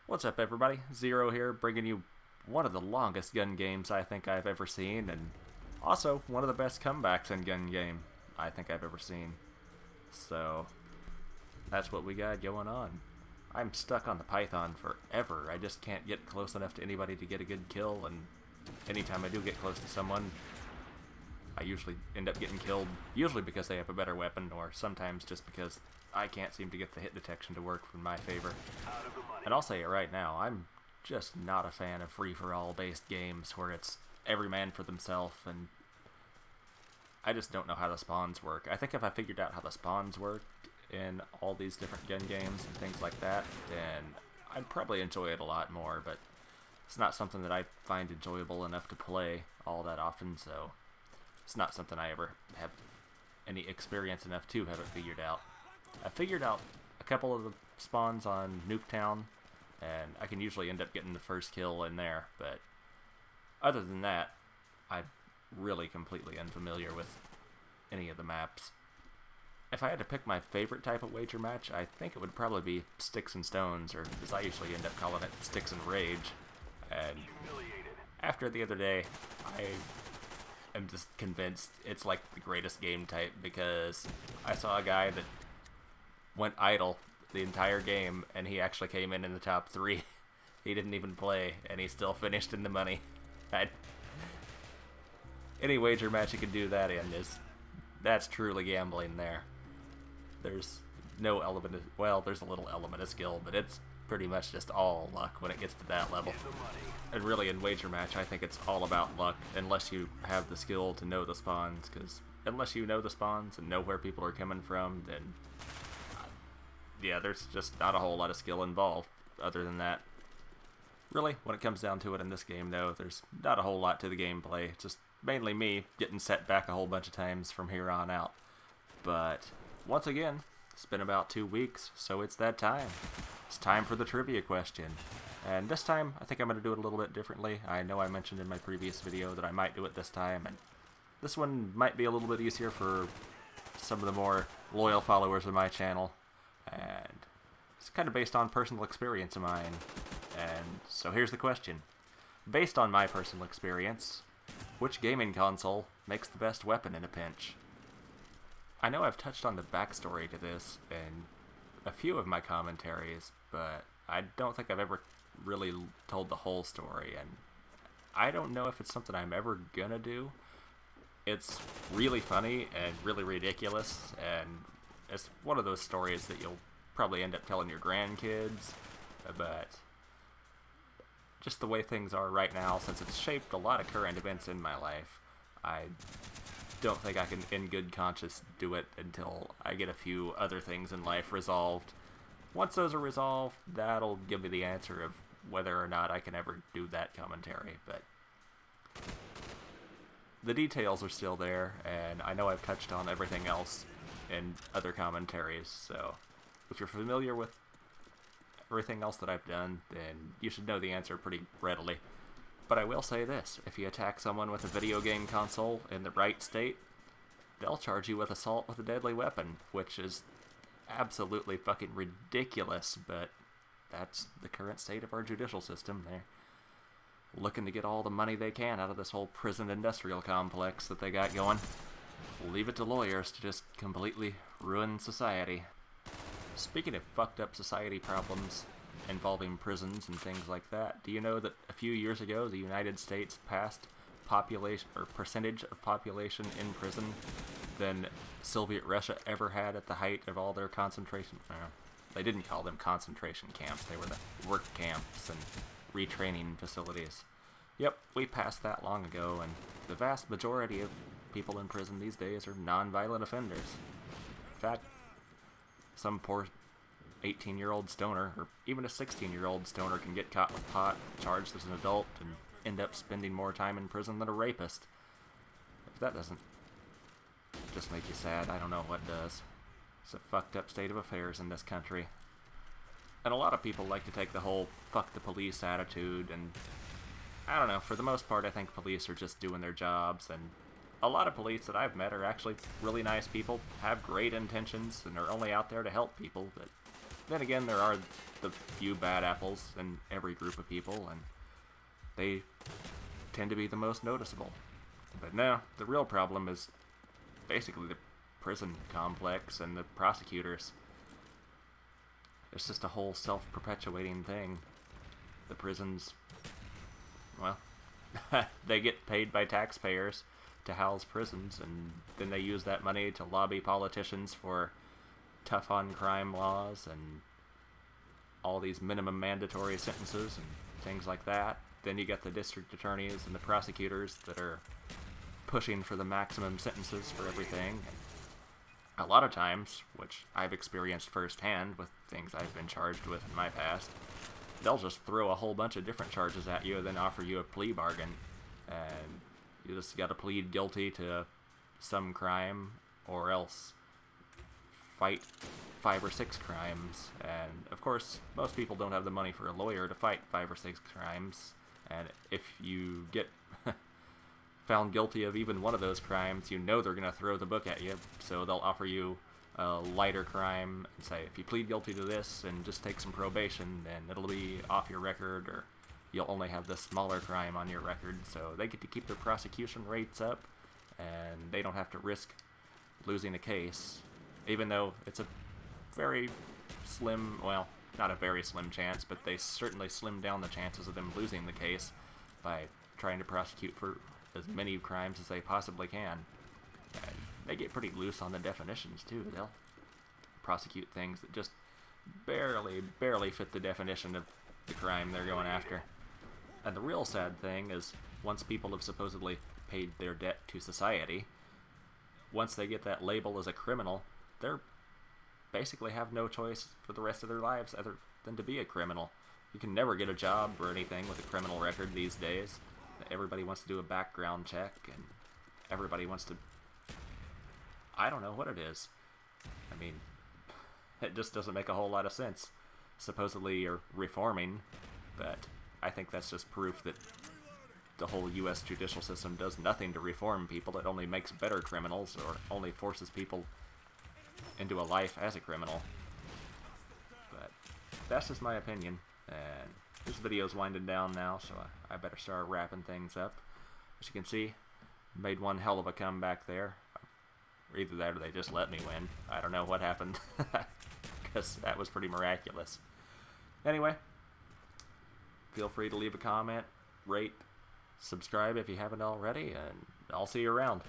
What's up, everybody? Zero here, bringing you one of the longest gun games I think I've ever seen, and also one of the best comebacks in gun game I think I've ever seen. So, that's what we got going on. I'm stuck on the Python forever. I just can't get close enough to anybody to get a good kill, and anytime I do get close to someone, I usually end up getting killed, usually because they have a better weapon, or sometimes just because I can't seem to get the hit detection to work in my favor. And I'll say it right now, I'm just not a fan of free-for-all based games where it's every man for themselves, and I just don't know how the spawns work. I think if I figured out how the spawns work in all these different gun games and things like that, then I'd probably enjoy it a lot more, but it's not something that I find enjoyable enough to play all that often, so it's not something I ever have any experience enough to have it figured out. I figured out a couple of the spawns on Nuketown, and I can usually end up getting the first kill in there, but other than that, I'm really completely unfamiliar with any of the maps. If I had to pick my favorite type of wager match, I think it would probably be Sticks and Stones, or as I usually end up calling it, Sticks and Rage. And after the other day, I'm just convinced it's like the greatest game type, because I saw a guy that went idle the entire game and he actually came in the top 3. He didn't even play and he still finished in the money. Any wager match you can do that in that's truly gambling there. There's no element of, well, there's a little element of skill, but it's pretty much just all luck when it gets to that level. And really, in wager match, I think it's all about luck, unless you have the skill to know the spawns, because unless you know the spawns and know where people are coming from, then yeah, there's just not a whole lot of skill involved other than that. Really, when it comes down to it in this game, though, there's not a whole lot to the gameplay. It's just mainly me getting set back a whole bunch of times from here on out. But once again, it's been about 2 weeks, so it's that time. It's time for the trivia question. And this time, I think I'm going to do it a little bit differently. I know I mentioned in my previous video that I might do it this time, and this one might be a little bit easier for some of the more loyal followers of my channel. And it's kind of based on personal experience of mine. And so here's the question. Based on my personal experience, which gaming console makes the best weapon in a pinch? I know I've touched on the backstory to this in a few of my commentaries, but I don't think I've ever really told the whole story, and I don't know if it's something I'm ever gonna do. It's really funny and really ridiculous, and it's one of those stories that you'll probably end up telling your grandkids, but just the way things are right now, since it's shaped a lot of current events in my life, I don't think I can in good conscience do it until I get a few other things in life resolved. Once those are resolved, that'll give me the answer of whether or not I can ever do that commentary, but the details are still there, and I know I've touched on everything else in other commentaries, so if you're familiar with everything else that I've done, then you should know the answer pretty readily. But I will say this, if you attack someone with a video game console in the right state, they'll charge you with assault with a deadly weapon, which is absolutely fucking ridiculous, but that's the current state of our judicial system. They're looking to get all the money they can out of this whole prison industrial complex that they got going. Leave it to lawyers to just completely ruin society. Speaking of fucked up society problems involving prisons and things like that, do you know that a few years ago the United States passed population or percentage of population in prison than Soviet Russia ever had at the height of all their concentration? They didn't call them concentration camps, they were the work camps and retraining facilities. Yep, we passed that long ago, and the vast majority of people in prison these days are non-violent offenders. In fact, some poor 18-year-old stoner, or even a 16-year-old stoner, can get caught with pot, charged as an adult, and end up spending more time in prison than a rapist. If that doesn't just make you sad, I don't know what does. It's a fucked up state of affairs in this country. And a lot of people like to take the whole fuck the police attitude, and I don't know, for the most part I think police are just doing their jobs, and a lot of police that I've met are actually really nice people, have great intentions, and are only out there to help people, but then again, there are the few bad apples in every group of people, and they tend to be the most noticeable. But no, the real problem is basically the prison complex and the prosecutors. It's just a whole self-perpetuating thing. The prisons, well, they get paid by taxpayers to house prisons, and then they use that money to lobby politicians for tough on crime laws and all these minimum mandatory sentences and things like that. Then you get the district attorneys and the prosecutors that are pushing for the maximum sentences for everything. And a lot of times, which I've experienced firsthand with things I've been charged with in my past, they'll just throw a whole bunch of different charges at you and then offer you a plea bargain. And you just got to plead guilty to some crime or else fight 5 or 6 crimes. And of course, most people don't have the money for a lawyer to fight 5 or 6 crimes. And if you get found guilty of even one of those crimes, you know they're going to throw the book at you. So they'll offer you a lighter crime and say, if you plead guilty to this and just take some probation, then it'll be off your record, or you'll only have the smaller crime on your record. So they get to keep their prosecution rates up, and they don't have to risk losing a case, even though it's a very slim, well, not a very slim chance, but they certainly slim down the chances of them losing the case by trying to prosecute for as many crimes as they possibly can. And they get pretty loose on the definitions too. They'll prosecute things that just barely fit the definition of the crime they're going after. And the real sad thing is, once people have supposedly paid their debt to society, once they get that label as a criminal, they're basically have no choice for the rest of their lives other than to be a criminal. You can never get a job or anything with a criminal record these days. Everybody wants to do a background check, and everybody wants to, I don't know what it is. I mean, it just doesn't make a whole lot of sense. Supposedly you're reforming, but I think that's just proof that the whole U.S. judicial system does nothing to reform people. It only makes better criminals, or only forces people into a life as a criminal. But that's just my opinion, and this video's winding down now, so I better start wrapping things up. As you can see, made one hell of a comeback there. Either that or they just let me win. I don't know what happened, because that was pretty miraculous. Anyway, feel free to leave a comment, rate, subscribe if you haven't already, and I'll see you around.